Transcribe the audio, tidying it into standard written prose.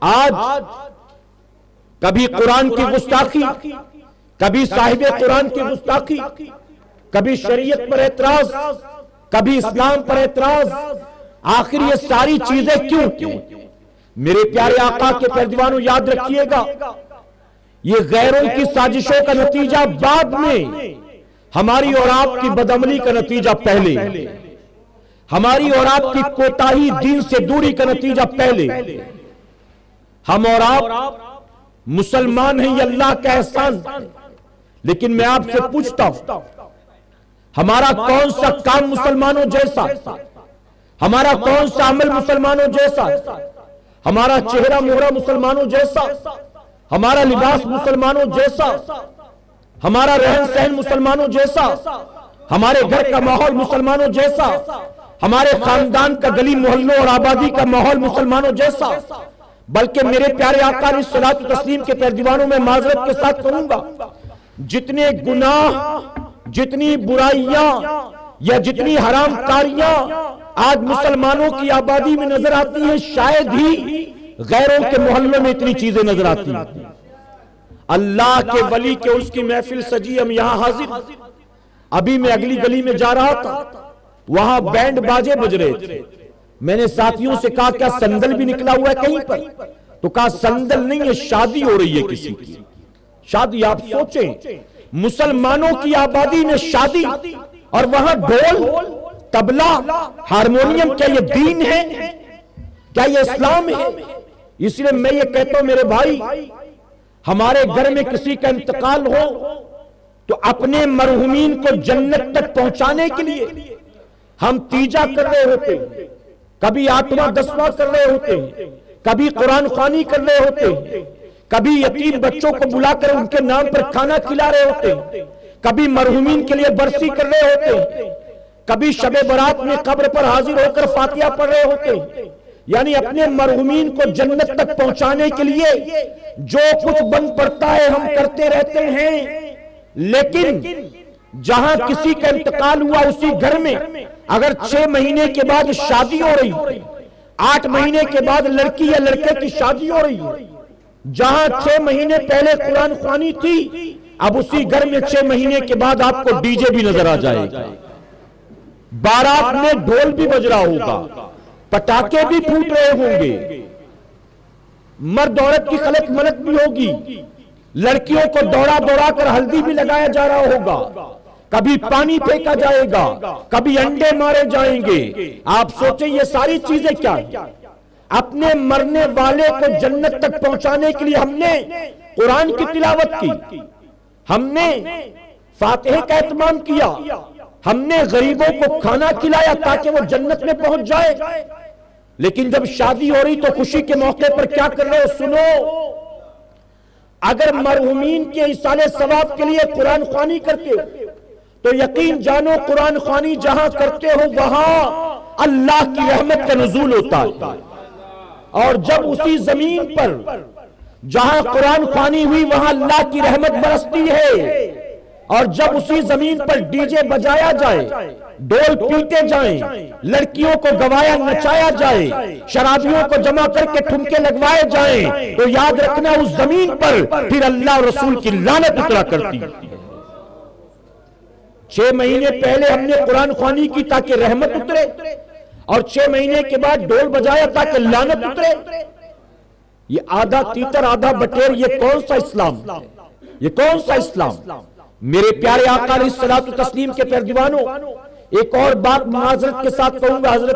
آج کبھی قرآن کی گستاخی، کبھی صاحب قرآن کی گستاخی، کبھی شریعت پر اعتراض، کبھی اسلام پر اعتراض، آخر یہ ساری چیزیں کیوں؟ میرے پیارے آقا کے پیروانوں یاد رکھیے گا، یہ غیروں کی سازشوں کا نتیجہ بعد میں، ہماری اور آپ کی بدعملی کا نتیجہ پہلے، ہماری اور آپ کی کوتاہی، دین سے دوری کا نتیجہ پہلے۔ ہم اور آپ مسلمان ہیں، یہ اللہ کا احسان، لیکن میں آپ سے پوچھتا ہوں، ہمارا کون سا کام مسلمانوں جیسا، ہمارا کون سا عمل مسلمانوں جیسا، ہمارا چہرہ مہرہ مسلمانوں جیسا، ہمارا لباس مسلمانوں جیسا، ہمارا رہن سہن مسلمانوں جیسا، ہمارے گھر کا ماحول مسلمانوں جیسا، ہمارے خاندان کا گلی محلوں اور آبادی کا ماحول مسلمانوں جیسا؟ بلکہ میرے پیارے آقا علیہ الصلوۃ والتسلیم کے پیروانوں میں معذرت کے ساتھ کہوں گا، جتنے گناہ، جتنی برائیاں یا جتنی حرام کاریاں آج مسلمانوں کی آبادی میں نظر آتی ہیں، شاید ہی غیروں کے محلوں میں اتنی چیزیں نظر آتی ہیں۔ اللہ کے ولی کے اس کی محفل سجی، ہم یہاں حاضر، ابھی میں اگلی گلی میں جا رہا تھا، وہاں بینڈ باجے بج رہے تھے، میں نے ساتھیوں سے کہا کیا سندل بھی نکلا ہوا ہے کہیں پر؟ تو کہا سندل نہیں ہے، شادی ہو رہی ہے کسی کی۔ شادی، آپ سوچیں، مسلمانوں کی آبادی میں شادی، اور وہاں ڈھول، طبلہ، ہارمونیم، کیا یہ دین ہے؟ کیا یہ اسلام ہے؟ اس لیے میں یہ کہتا ہوں میرے بھائی، ہمارے گھر میں کسی کا انتقال ہو تو اپنے مرحومین کو جنت تک پہنچانے کے لیے ہم تیجا کر رہے ہوتے ہیں، کبھی 8واں 10واں کر رہے ہوتے ہیں، کبھی قرآن خوانی کر رہے ہوتے ہیں، کبھی یتیم بچوں کو بلا کر ان کے نام پر کھانا کھلا رہے ہوتے ہیں، کبھی مرحومین کے لیے برسی کر رہے ہوتے ہیں، کبھی شب برات میں قبر پر حاضر ہو کر فاتحہ پڑھ رہے ہوتے ہیں۔ یعنی اپنے مرحومین کو جنت تک پہنچانے کے لیے جو کچھ بن پڑتا ہے ہم کرتے رہتے ہیں، لیکن جہاں کسی کا انتقال ہوا اسی گھر میں اگر 6 مہینے کے بعد شادی ہو رہی، 8 مہینے کے بعد لڑکی یا لڑکے کی شادی ہو رہی، جہاں 6 مہینے پہلے قرآن خوانی تھی، اب اسی گھر میں 6 مہینے کے بعد آپ کو ڈی جے بھی نظر آ جائے گا، بارات میں ڈھول بھی بج رہا ہوگا، پٹاخے بھی پھوٹ رہے ہوں گے، مرد عورت کی خلط ملط بھی ہوگی، لڑکیوں کو دوڑا دوڑا کر ہلدی بھی لگایا جا رہا ہوگا، کبھی پانی پھینکا جائے گا، کبھی انڈے مارے جائیں گے۔ آپ سوچیں یہ ساری چیزیں کیا ہیں؟ اپنے مرنے والے کو جنت تک پہنچانے کے لیے ہم نے قرآن کی تلاوت کی، ہم نے فاتحہ کا اہتمام کیا، ہم نے غریبوں کو کھانا کھلایا تاکہ وہ جنت میں پہنچ جائے، لیکن جب شادی ہو رہی تو خوشی کے موقع پر کیا کر رہے ہو؟ سنو، اگر مرحومین کے ایصال ثواب کے لیے قرآن خوانی کرتے ہو تو یقین جانو قرآن خوانی جہاں کرتے ہو وہاں اللہ کی رحمت کا نزول ہوتا ہے، اور جب اسی زمین پر جہاں قرآن خوانی ہوئی وہاں اللہ کی رحمت برستی ہے، اور جب اسی زمین پر ڈی جے بجایا جائے، ڈول پیٹے جائیں، لڑکیوں کو گوایا نچایا جائے، شرابیوں کو جمع کر کے ٹھمکے لگوائے جائیں، تو یاد رکھنا اس زمین پر پھر اللہ اور رسول کی لعنت اترا کرتی ہے۔ 6 مہینے پہلے ہم نے قرآن خوانی کی تاکہ رحمت اترے، اور 6 مہینے کے بعد ڈول بجایا تاکہ لعنت اترے۔ یہ آدھا تیتر آدھا بٹیر، یہ کون سا اسلام؟ یہ کون سا اسلام؟ میرے پیارے آقا علیہ الصلوۃ والتسلیم کے پیروانوں، ایک اور بات معذرت کے ساتھ کہوں گا، حضرت